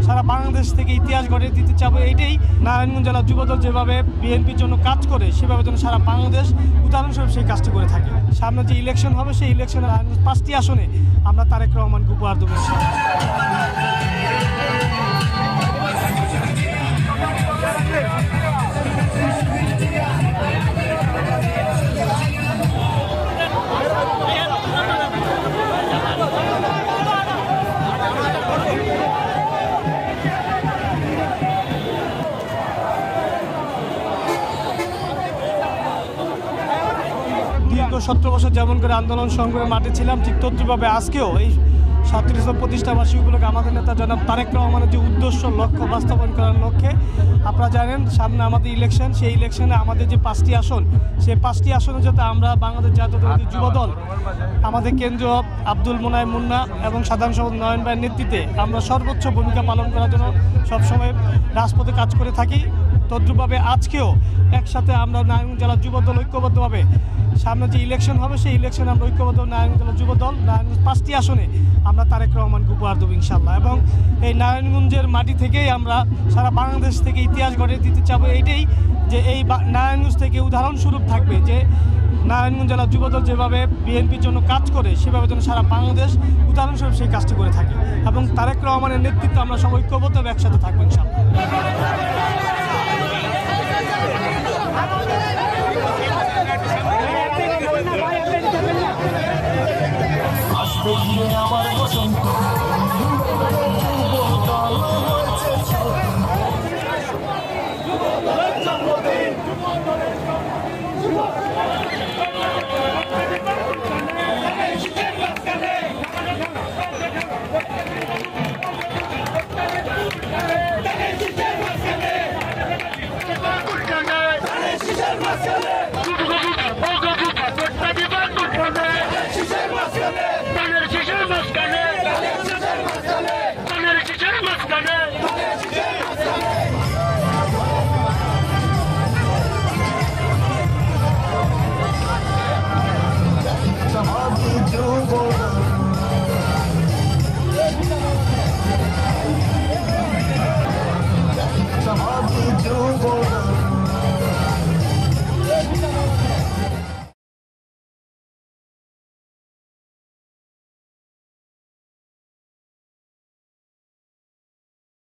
সারা বাংলাদেশ থেকে ইতিহাস গড়ে দিতে চাবো। এইটাই নারায়ণগঞ্জ জেলা যুবদল যেভাবে বিএনপির জন্য কাজ করে সেভাবে যেন সারা বাংলাদেশ উদাহরণস্বরূপ সেই কাজটি করে থাকে। সামনে যে ইলেকশন হবে সেই ইলেকশনে 5টি আসনে আমরা তারেক রহমানকে উপহার দেবো। দীর্ঘ 17 বছর যেমন করে আন্দোলন সংগ্রামের মাঠে ছিলাম, ঠিক তদ্রুপভাবে আজকেও এই 37তম প্রতিষ্ঠাবার্ষিকী উপলক্ষে আমাদের নেতা জনাব তারেক রহমানের যে উদ্দেশ্য লক্ষ্য বাস্তবায়ন করার লক্ষ্যে আপনারা জানেন সামনে আমাদের ইলেকশন, সেই ইলেকশনে আমাদের যে 5টি আসন, সেই 5টি আসনে যাতে আমরা বাংলাদেশ জাতীয়তাবাদী যুবদল আমাদের কেন্দ্রীয় আব্দুল মোনায়েম মুন্না এবং সাধারণ সম্পাদক নয়ন ভাইয়ের নেতৃত্বে আমরা সর্বোচ্চ ভূমিকা পালন করার জন্য সবসময় রাজপথে কাজ করে থাকি। তদ্রুপভাবে আজকেও একসাথে আমরা নারায়ণগঞ্জ জেলা যুবদল ঐক্যবদ্ধভাবে সামনে যে ইলেকশন হবে সেই ইলেকশনে আমরা ঐক্যবদ্ধ নারায়ণগঞ্জ জেলা যুবদল নারায়ণগঞ্জ 5টি আসনে আমরা তারেক রহমানকে উপহার দেবো ইনশাল্লাহ। এবং এই নারায়ণগঞ্জের মাটি থেকেই আমরা সারা বাংলাদেশ থেকে ইতিহাস গড়ে দিতে চাবো। এইটাই যে এই নারায়ণগঞ্জ থেকে উদাহরণস্বরূপ থাকবে যে নারায়ণগঞ্জ জেলা যুবদল যেভাবে বিএনপির জন্য কাজ করে সেভাবে যেন সারা বাংলাদেশ উদাহরণস্বরূপ সেই কাজটি করে থাকে। এবং তারেক রহমানের নেতৃত্বে আমরা সব ঐক্যবদ্ধভাবে একসাথে থাকবো ইনশাল্লাহ।